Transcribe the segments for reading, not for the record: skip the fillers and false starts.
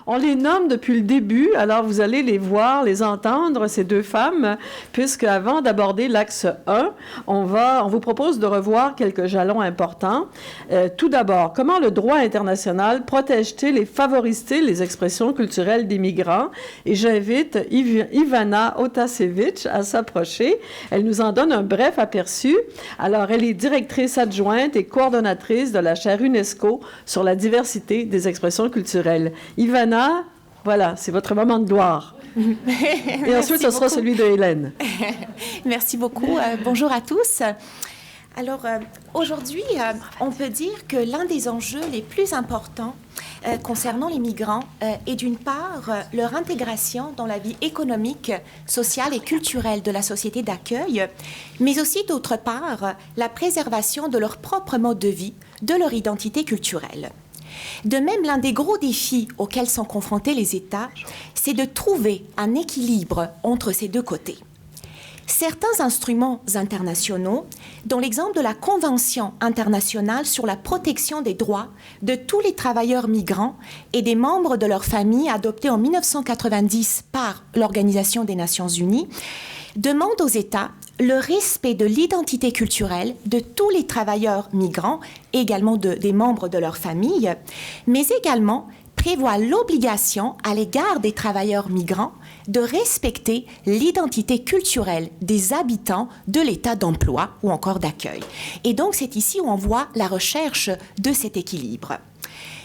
On les nomme depuis le début, alors vous allez les voir, les entendre, ces deux femmes, puisque avant d'aborder l'axe 1, on vous propose de revoir quelques jalons importants. Tout d'abord, comment le droit international protège-t-il et favorise-t-il les expressions culturelles des migrants? Et j'invite Ivana Otasevich à s'approcher. Elle nous en donne un bref aperçu. Alors, elle est directrice adjointe et coordonnatrice de la chaire UNESCO sur la diversité des expressions culturelles. Ivana, voilà, c'est votre moment de gloire. Et ensuite, ce sera celui de Hélène. Merci beaucoup. Bonjour à tous. Alors, aujourd'hui, on peut dire que l'un des enjeux les plus importants concernant les migrants est d'une part leur intégration dans la vie économique, sociale et culturelle de la société d'accueil, mais aussi d'autre part la préservation de leur propre mode de vie, de leur identité culturelle. De même, l'un des gros défis auxquels sont confrontés les États, c'est de trouver un équilibre entre ces deux côtés. Certains instruments internationaux, dont l'exemple de la Convention internationale sur la protection des droits de tous les travailleurs migrants et des membres de leurs familles adoptée en 1990 par l'Organisation des Nations Unies, demandent aux États le respect de l'identité culturelle de tous les travailleurs migrants, également des membres de leur famille, mais également prévoit l'obligation à l'égard des travailleurs migrants de respecter l'identité culturelle des habitants de l'état d'emploi ou encore d'accueil. Et donc, c'est ici où on voit la recherche de cet équilibre.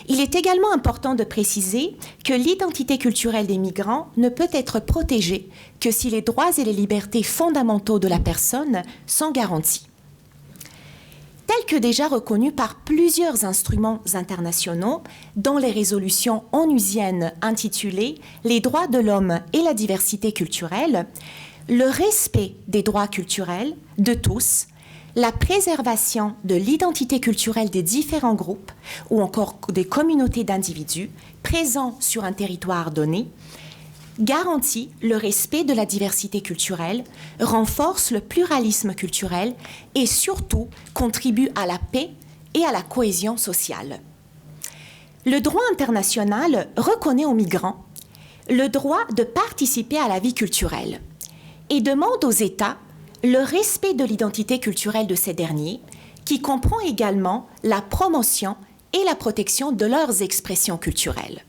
Il est également important de préciser que l'identité culturelle des migrants ne peut être protégée que si les droits et les libertés fondamentaux de la personne sont garantis. Tels que déjà reconnus par plusieurs instruments internationaux, dont les résolutions onusiennes intitulées « Les droits de l'homme et la diversité culturelle », le respect des droits culturels de tous, la préservation de l'identité culturelle des différents groupes ou encore des communautés d'individus présents sur un territoire donné, garantit le respect de la diversité culturelle, renforce le pluralisme culturel et surtout contribue à la paix et à la cohésion sociale. Le droit international reconnaît aux migrants le droit de participer à la vie culturelle et demande aux États le respect de l'identité culturelle de ces derniers, qui comprend également la promotion et la protection de leurs expressions culturelles.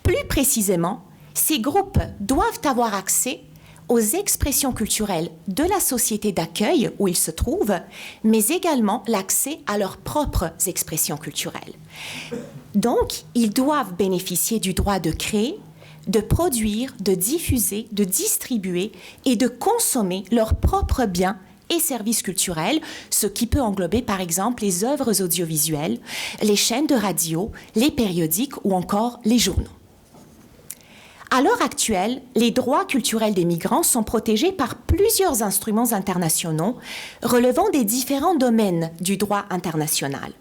Plus précisément, ces groupes doivent avoir accès aux expressions culturelles de la société d'accueil où ils se trouvent, mais également l'accès à leurs propres expressions culturelles. Donc, ils doivent bénéficier du droit de créer, de produire, de diffuser, de distribuer et de consommer leurs propres biens et services culturels, ce qui peut englober par exemple les œuvres audiovisuelles, les chaînes de radio, les périodiques ou encore les journaux. À l'heure actuelle, les droits culturels des migrants sont protégés par plusieurs instruments internationaux relevant des différents domaines du droit international,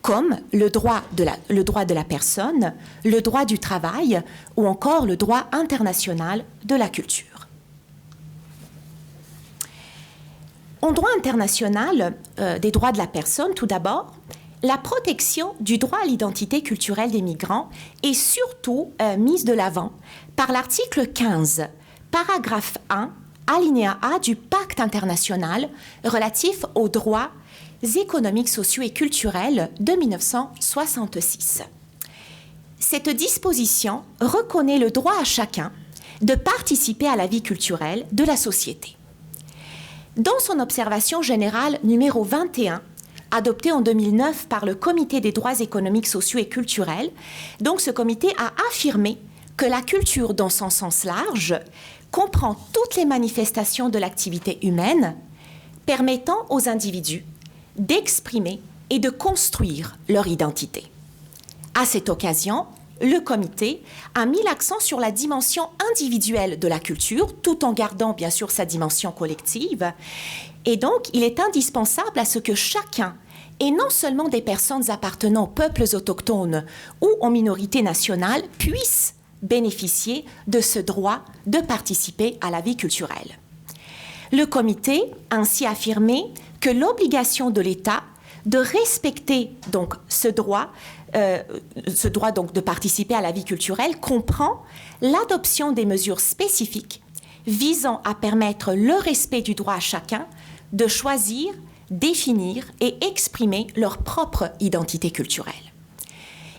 comme le droit de la personne, le droit du travail ou encore le droit international de la culture. En droit international des droits de la personne, tout d'abord, la protection du droit à l'identité culturelle des migrants est surtout mise de l'avant par l'article 15, paragraphe 1, alinéa A du Pacte international relatif aux droits économiques, sociaux et culturels de 1966. Cette disposition reconnaît le droit à chacun de participer à la vie culturelle de la société. Dans son observation générale numéro 21, adoptée en 2009 par le Comité des droits économiques, sociaux et culturels, donc ce comité a affirmé que la culture, dans son sens large, comprend toutes les manifestations de l'activité humaine permettant aux individus d'exprimer et de construire leur identité. À cette occasion, le comité a mis l'accent sur la dimension individuelle de la culture, tout en gardant bien sûr sa dimension collective. Et donc, il est indispensable à ce que chacun, et non seulement des personnes appartenant aux peuples autochtones ou aux minorités nationales, puissent bénéficier de ce droit de participer à la vie culturelle. Le comité a ainsi affirmé que l'obligation de l'État de respecter donc ce droit donc de participer à la vie culturelle comprend l'adoption des mesures spécifiques visant à permettre le respect du droit à chacun de choisir, définir et exprimer leur propre identité culturelle.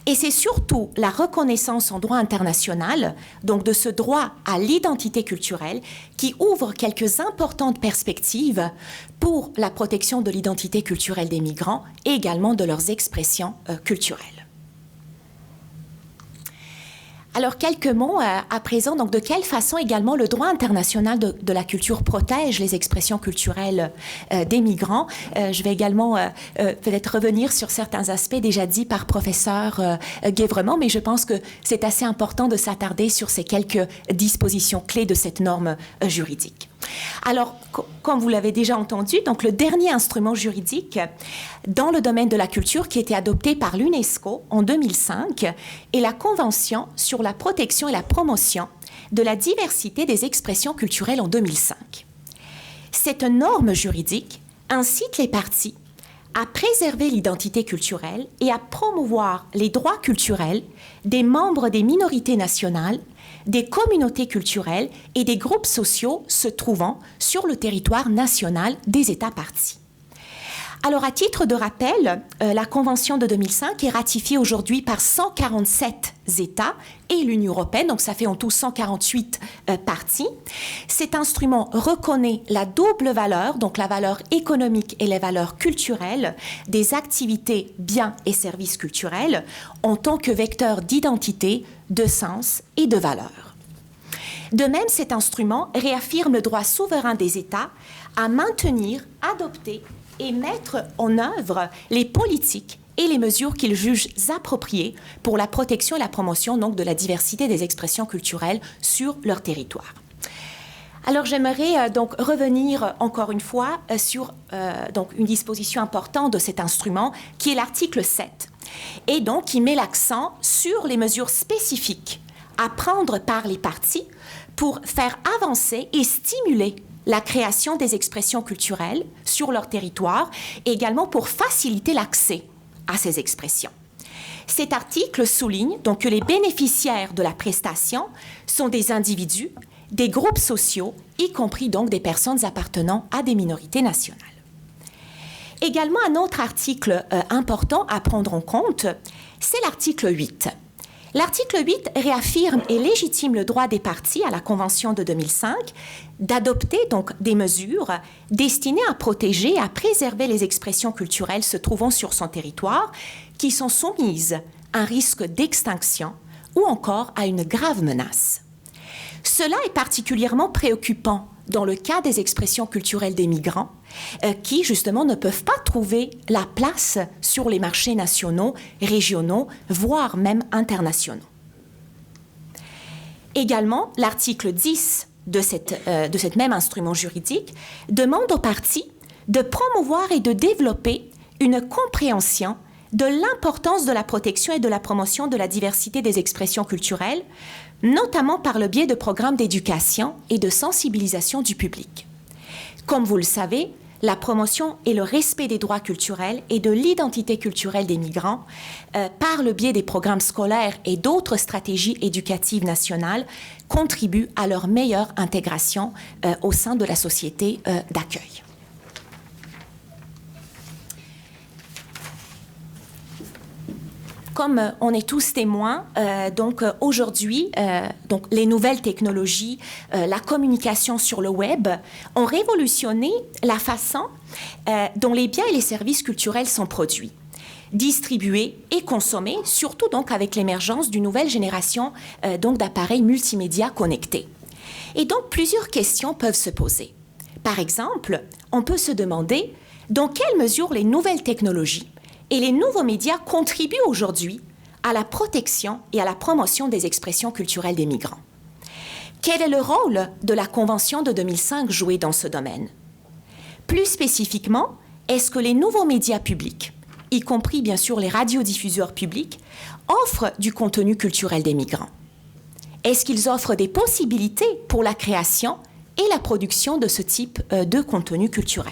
Et c'est surtout la reconnaissance en droit international, donc de ce droit à l'identité culturelle, qui ouvre quelques importantes perspectives pour la protection de l'identité culturelle des migrants et également de leurs expressions culturelles. Alors, quelques mots à présent, donc de quelle façon également le droit international de la culture protège les expressions culturelles des migrants. Je vais également peut-être revenir sur certains aspects déjà dits par professeur Guévremont, mais je pense que c'est assez important de s'attarder sur ces quelques dispositions clés de cette norme juridique. Alors, comme vous l'avez déjà entendu, donc le dernier instrument juridique dans le domaine de la culture qui a été adopté par l'UNESCO en 2005 est la Convention sur la protection et la promotion de la diversité des expressions culturelles en 2005. Cette norme juridique incite les parties à préserver l'identité culturelle et à promouvoir les droits culturels des membres des minorités nationales, des communautés culturelles et des groupes sociaux se trouvant sur le territoire national des États parties. Alors, à titre de rappel, la Convention de 2005 est ratifiée aujourd'hui par 147 États et l'Union européenne, donc ça fait en tout 148 parties. Cet instrument reconnaît la double valeur, donc la valeur économique et les valeurs culturelles des activités, biens et services culturels en tant que vecteur d'identité, de sens et de valeur. De même, cet instrument réaffirme le droit souverain des États à maintenir, adopter et mettre en œuvre les politiques et les mesures qu'ils jugent appropriées pour la protection et la promotion donc, de la diversité des expressions culturelles sur leur territoire. Alors j'aimerais donc revenir encore une fois sur donc une disposition importante de cet instrument qui est l'article 7 et donc qui met l'accent sur les mesures spécifiques à prendre par les parties pour faire avancer et stimuler la création des expressions culturelles sur leur territoire et également pour faciliter l'accès à ces expressions. Cet article souligne donc que les bénéficiaires de la prestation sont des individus, des groupes sociaux, y compris donc des personnes appartenant à des minorités nationales. Également, un autre article important à prendre en compte, c'est l'article 8. L'article 8 réaffirme et légitime le droit des parties à la Convention de 2005 d'adopter donc des mesures destinées à protéger et à préserver les expressions culturelles se trouvant sur son territoire qui sont soumises à un risque d'extinction ou encore à une grave menace. Cela est particulièrement préoccupant dans le cas des expressions culturelles des migrants qui, justement, ne peuvent pas trouver la place sur les marchés nationaux, régionaux, voire même internationaux. Également, l'article 10 de cet même instrument juridique demande aux parties de promouvoir et de développer une compréhension de l'importance de la protection et de la promotion de la diversité des expressions culturelles, notamment par le biais de programmes d'éducation et de sensibilisation du public. Comme vous le savez, la promotion et le respect des droits culturels et de l'identité culturelle des migrants par le biais des programmes scolaires et d'autres stratégies éducatives nationales contribuent à leur meilleure intégration au sein de la société d'accueil. Comme on est tous témoins, donc aujourd'hui, donc les nouvelles technologies, la communication sur le web ont révolutionné la façon dont les biens et les services culturels sont produits, distribués et consommés, surtout donc avec l'émergence d'une nouvelle génération donc d'appareils multimédia connectés. Et donc plusieurs questions peuvent se poser. Par exemple, on peut se demander dans quelle mesure les nouvelles technologies et les nouveaux médias contribuent aujourd'hui à la protection et à la promotion des expressions culturelles des migrants. Quel est le rôle de la Convention de 2005 joué dans ce domaine? Plus spécifiquement, est-ce que les nouveaux médias publics, y compris bien sûr les radiodiffuseurs publics, offrent du contenu culturel des migrants? Est-ce qu'ils offrent des possibilités pour la création et la production de ce type de contenu culturel?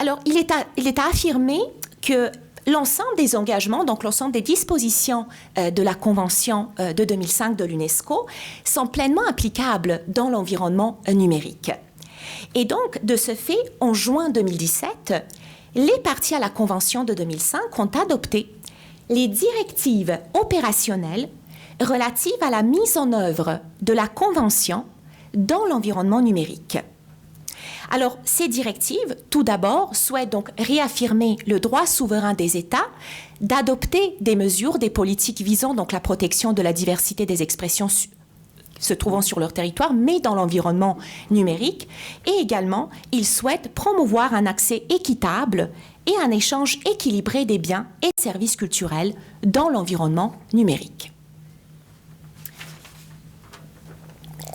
Alors, il est à affirmer que l'ensemble des engagements, donc l'ensemble des dispositions de la Convention de 2005 de l'UNESCO, sont pleinement applicables dans l'environnement numérique. Et donc, de ce fait, en juin 2017, les parties à la Convention de 2005 ont adopté les directives opérationnelles relatives à la mise en œuvre de la Convention dans l'environnement numérique. Alors, ces directives, tout d'abord, souhaitent donc réaffirmer le droit souverain des États d'adopter des mesures, des politiques visant donc la protection de la diversité des expressions se trouvant sur leur territoire, mais dans l'environnement numérique. Et également, ils souhaitent promouvoir un accès équitable et un échange équilibré des biens et services culturels dans l'environnement numérique.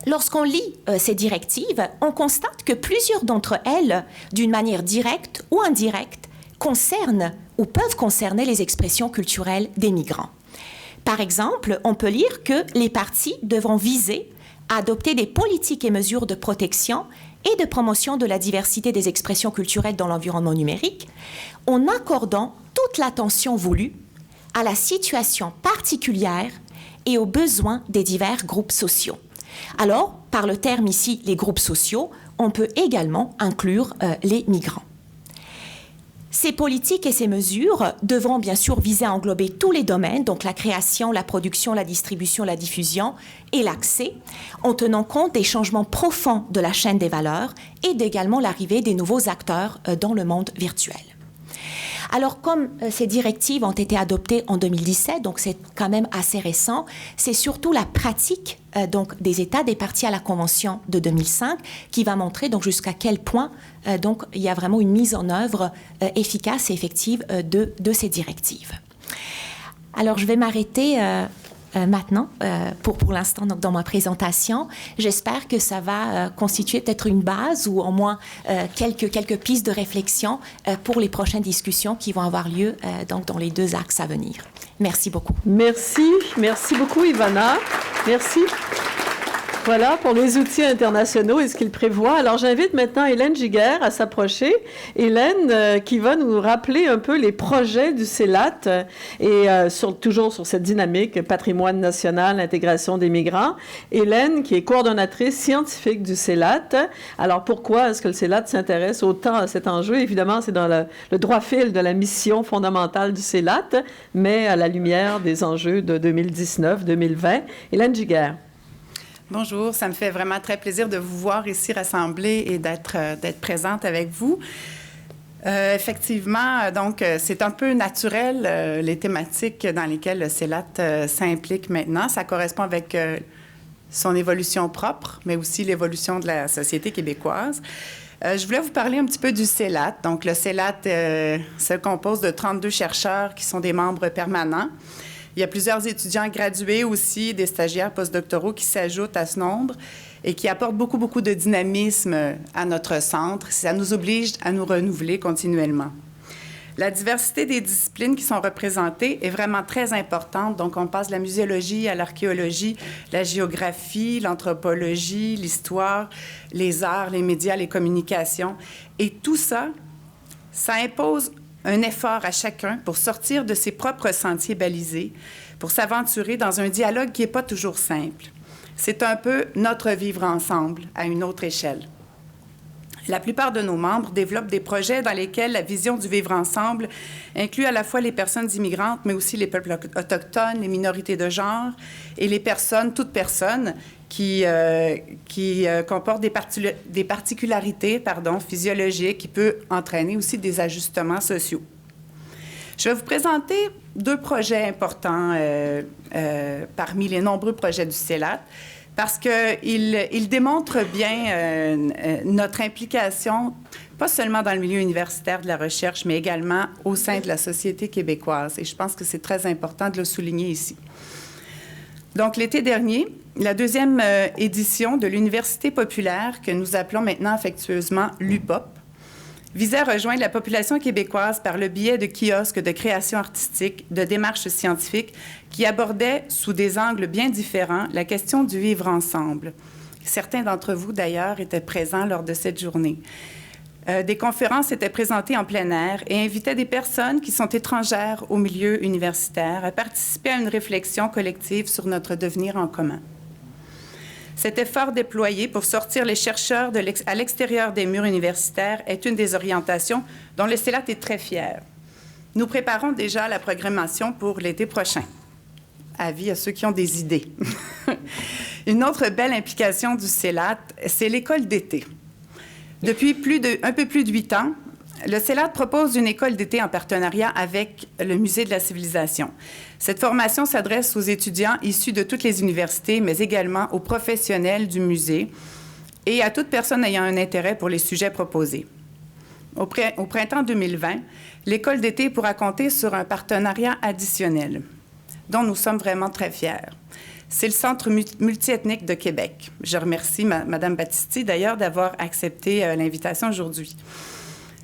Lorsqu'on lit ces directives, on constate que plusieurs d'entre elles, d'une manière directe ou indirecte, concernent ou peuvent concerner les expressions culturelles des migrants. Par exemple, on peut lire que les parties devront viser à adopter des politiques et mesures de protection et de promotion de la diversité des expressions culturelles dans l'environnement numérique, en accordant toute l'attention voulue à la situation particulière et aux besoins des divers groupes sociaux. Alors, par le terme ici, les groupes sociaux, on peut également inclure les migrants. Ces politiques et ces mesures devront bien sûr viser à englober tous les domaines, donc la création, la production, la distribution, la diffusion et l'accès, en tenant compte des changements profonds de la chaîne des valeurs et également l'arrivée des nouveaux acteurs dans le monde virtuel. Alors, comme ces directives ont été adoptées en 2017, donc c'est quand même assez récent, c'est surtout la pratique donc des États, des parties à la Convention de 2005, qui va montrer donc jusqu'à quel point donc il y a vraiment une mise en œuvre efficace et effective de ces directives. Alors, je vais m'arrêter maintenant, pour l'instant, donc dans ma présentation. J'espère que ça va constituer peut-être une base ou au moins quelques pistes de réflexion pour les prochaines discussions qui vont avoir lieu donc dans les 2 axes à venir. Merci beaucoup. Merci beaucoup Ivana. Merci. Voilà pour les outils internationaux et ce qu'ils prévoient. Alors, j'invite maintenant Hélène Giguère à s'approcher. Hélène qui va nous rappeler un peu les projets du CELAT et toujours sur cette dynamique patrimoine national, intégration des migrants. Hélène qui est coordonnatrice scientifique du CELAT. Alors, pourquoi est-ce que le CELAT s'intéresse autant à cet enjeu? Évidemment, c'est dans le droit fil de la mission fondamentale du CELAT, mais à la lumière des enjeux de 2019-2020. Hélène Giguère. Bonjour, ça me fait vraiment très plaisir de vous voir ici rassemblés et d'être présente avec vous. Effectivement, donc, c'est un peu naturel, les thématiques dans lesquelles le CELAT s'implique maintenant. Ça correspond avec son évolution propre, mais aussi l'évolution de la société québécoise. Je voulais vous parler un petit peu du CELAT. Donc, le CELAT se compose de 32 chercheurs qui sont des membres permanents. Il y a plusieurs étudiants gradués aussi, des stagiaires postdoctoraux qui s'ajoutent à ce nombre et qui apportent beaucoup de dynamisme à notre centre. Ça nous oblige à nous renouveler continuellement. La diversité des disciplines qui sont représentées est vraiment très importante. Donc, on passe de la muséologie à l'archéologie, la géographie, l'anthropologie, l'histoire, les arts, les médias, les communications. Et tout ça, ça impose un effort à chacun pour sortir de ses propres sentiers balisés, pour s'aventurer dans un dialogue qui n'est pas toujours simple. C'est un peu notre vivre ensemble à une autre échelle. La plupart de nos membres développent des projets dans lesquels la vision du vivre ensemble inclut à la fois les personnes immigrantes, mais aussi les peuples autochtones, les minorités de genre et les personnes, toutes personnes qui comportent des particularités physiologiques qui peuvent entraîner aussi des ajustements sociaux. Je vais vous présenter 2 projets importants parmi les nombreux projets du CELAT parce qu'ils démontrent bien notre implication, pas seulement dans le milieu universitaire de la recherche, mais également au sein de la société québécoise. Et je pense que c'est très important de le souligner ici. Donc, l'été dernier, la 2e édition de l'Université populaire, que nous appelons maintenant affectueusement l'UPOP, visait à rejoindre la population québécoise par le biais de kiosques de création artistique, de démarches scientifiques qui abordaient, sous des angles bien différents, la question du vivre ensemble. Certains d'entre vous, d'ailleurs, étaient présents lors de cette journée. Des conférences étaient présentées en plein air et invitaient des personnes qui sont étrangères au milieu universitaire à participer à une réflexion collective sur notre devenir en commun. Cet effort déployé pour sortir les chercheurs à l'extérieur des murs universitaires est une des orientations dont le CELAT est très fier. Nous préparons déjà la programmation pour l'été prochain. Avis à ceux qui ont des idées. Une autre belle implication du CELAT, c'est l'école d'été. Depuis un peu plus de 8 ans, le CELAT propose une école d'été en partenariat avec le Musée de la Civilisation. Cette formation s'adresse aux étudiants issus de toutes les universités, mais également aux professionnels du musée et à toute personne ayant un intérêt pour les sujets proposés. Au printemps 2020, l'école d'été pourra compter sur un partenariat additionnel, dont nous sommes vraiment très fiers. C'est le Centre multiethnique de Québec. Je remercie Mme Battisti, d'ailleurs, d'avoir accepté l'invitation aujourd'hui.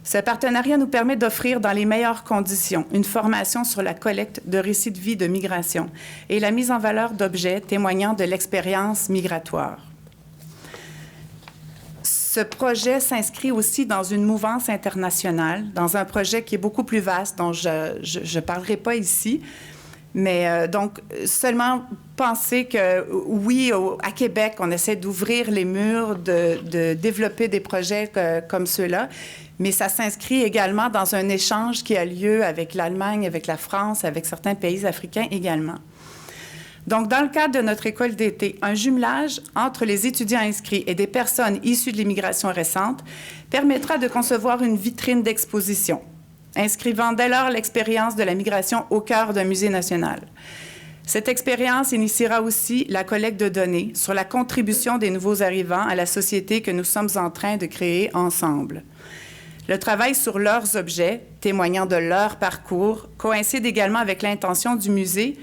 Ce partenariat nous permet d'offrir dans les meilleures conditions une formation sur la collecte de récits de vie de migration et la mise en valeur d'objets témoignant de l'expérience migratoire. Ce projet s'inscrit aussi dans une mouvance internationale, dans un projet qui est beaucoup plus vaste, dont je ne parlerai pas ici. Mais donc, seulement penser que, oui, à Québec, on essaie d'ouvrir les murs, de développer des projets comme ceux-là, mais ça s'inscrit également dans un échange qui a lieu avec l'Allemagne, avec la France, avec certains pays africains également. Donc, dans le cadre de notre école d'été, un jumelage entre les étudiants inscrits et des personnes issues de l'immigration récente permettra de concevoir une vitrine d'exposition, inscrivant dès lors l'expérience de la migration au cœur d'un musée national. Cette expérience initiera aussi la collecte de données sur la contribution des nouveaux arrivants à la société que nous sommes en train de créer ensemble. Le travail sur leurs objets, témoignant de leur parcours, coïncide également avec l'intention du musée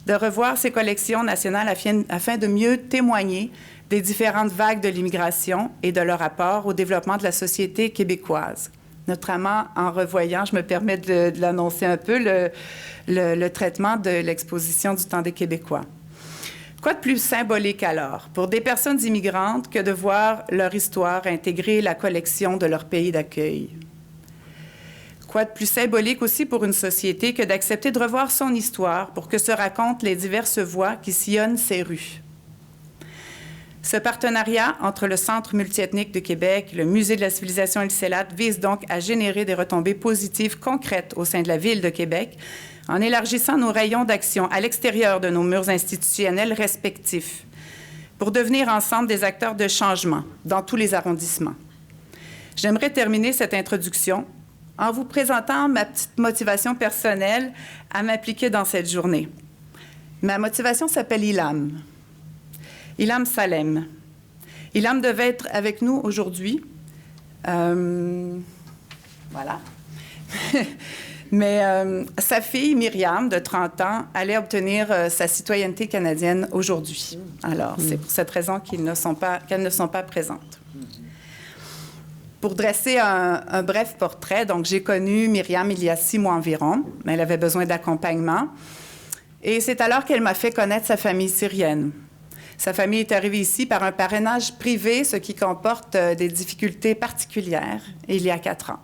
de revoir ses collections nationales afin de mieux témoigner des différentes vagues de l'immigration et de leur apport au développement de la société québécoise. Notamment, en revoyant, je me permets de l'annoncer un peu, le traitement de l'exposition du temps des Québécois. Quoi de plus symbolique alors pour des personnes immigrantes que de voir leur histoire intégrer la collection de leur pays d'accueil? Quoi de plus symbolique aussi pour une société que d'accepter de revoir son histoire pour que se racontent les diverses voix qui sillonnent ses rues? Ce partenariat entre le Centre multiethnique de Québec, le Musée de la Civilisation et le CELAT vise donc à générer des retombées positives concrètes au sein de la Ville de Québec en élargissant nos rayons d'action à l'extérieur de nos murs institutionnels respectifs pour devenir ensemble des acteurs de changement dans tous les arrondissements. J'aimerais terminer cette introduction en vous présentant ma petite motivation personnelle à m'appliquer dans cette journée. Ma motivation s'appelle Ilham. Ilham Salem. Ilham devait être avec nous aujourd'hui. Voilà. Mais sa fille, Myriam, de 30 ans, allait obtenir sa citoyenneté canadienne aujourd'hui. Alors, c'est pour cette raison qu'elles ne sont pas présentes. Pour dresser un bref portrait, donc j'ai connu Myriam il y a 6 mois environ, mais elle avait besoin d'accompagnement. Et c'est alors qu'elle m'a fait connaître sa famille syrienne. Sa famille est arrivée ici par un parrainage privé, ce qui comporte des difficultés particulières, il y a 4 ans.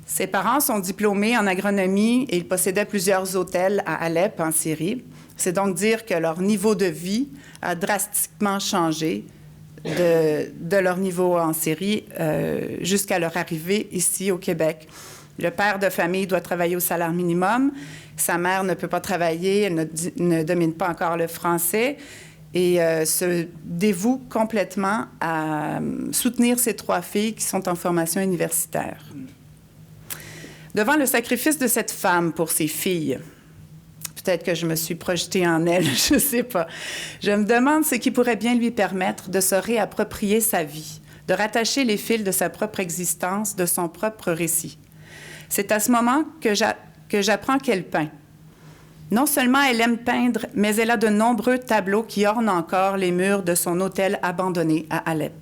Ses parents sont diplômés en agronomie et ils possédaient plusieurs hôtels à Alep, en Syrie. C'est donc dire que leur niveau de vie a drastiquement changé de leur niveau en Syrie jusqu'à leur arrivée ici au Québec. Le père de famille doit travailler au salaire minimum. Sa mère ne peut pas travailler, elle ne domine pas encore le français et se dévoue complètement à soutenir ses 3 filles qui sont en formation universitaire. Devant le sacrifice de cette femme pour ses filles, peut-être que je me suis projetée en elle, je ne sais pas. Je me demande ce qui pourrait bien lui permettre de se réapproprier sa vie, de rattacher les fils de sa propre existence, de son propre récit. C'est à ce moment que j'apprends qu'elle peint. Non seulement elle aime peindre, mais elle a de nombreux tableaux qui ornent encore les murs de son hôtel abandonné à Alep.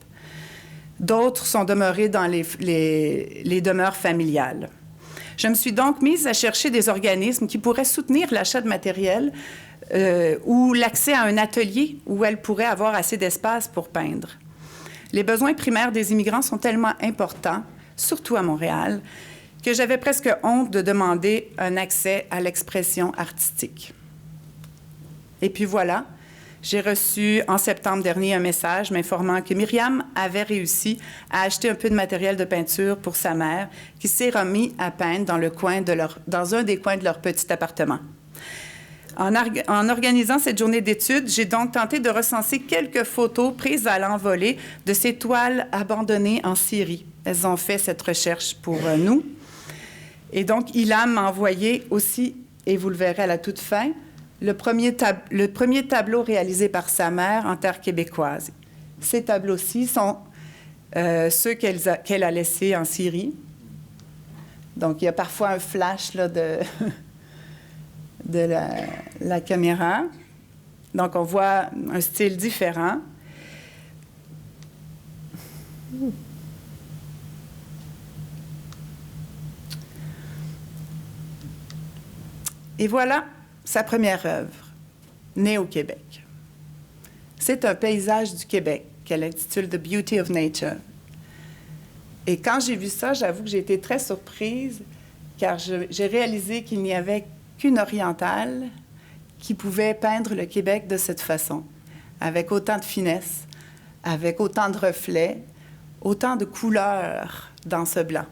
D'autres sont demeurés dans les demeures familiales. Je me suis donc mise à chercher des organismes qui pourraient soutenir l'achat de matériel ou l'accès à un atelier où elle pourrait avoir assez d'espace pour peindre. Les besoins primaires des immigrants sont tellement importants surtout à Montréal, que j'avais presque honte de demander un accès à l'expression artistique. Et puis voilà, j'ai reçu en septembre dernier un message m'informant que Myriam avait réussi à acheter un peu de matériel de peinture pour sa mère, qui s'est remis à peindre dans un des coins de leur petit appartement. En organisant cette journée d'études, j'ai donc tenté de recenser quelques photos prises à l'envolée de ces toiles abandonnées en Syrie. Elles ont fait cette recherche pour nous. Et donc, Ilham m'a envoyé aussi, et vous le verrez à la toute fin, le premier tableau réalisé par sa mère en terre québécoise. Ces tableaux-ci sont ceux qu'elle a laissés en Syrie. Donc, il y a parfois un flash là, de la caméra. Donc, on voit un style différent. Et voilà sa première œuvre, née au Québec. C'est un paysage du Québec qu'elle intitule « The Beauty of Nature ». Et quand j'ai vu ça, j'avoue que j'ai été très surprise, car j'ai réalisé qu'il n'y avait qu'une orientale qui pouvait peindre le Québec de cette façon, avec autant de finesse, avec autant de reflets, autant de couleurs dans ce blanc.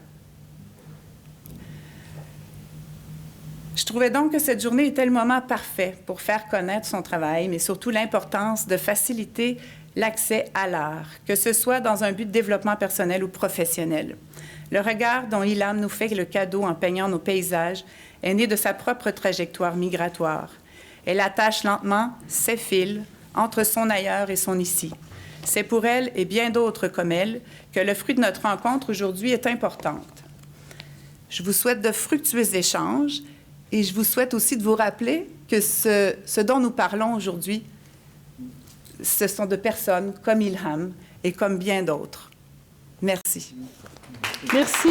Je trouvais donc que cette journée était le moment parfait pour faire connaître son travail, mais surtout l'importance de faciliter l'accès à l'art, que ce soit dans un but de développement personnel ou professionnel. Le regard dont Ilham nous fait le cadeau en peignant nos paysages est né de sa propre trajectoire migratoire. Elle attache lentement ses fils entre son ailleurs et son ici. C'est pour elle et bien d'autres comme elle que le fruit de notre rencontre aujourd'hui est importante. Je vous souhaite de fructueux échanges et je vous souhaite aussi de vous rappeler que ce dont nous parlons aujourd'hui, ce sont de personnes comme Ilham et comme bien d'autres. Merci. Merci.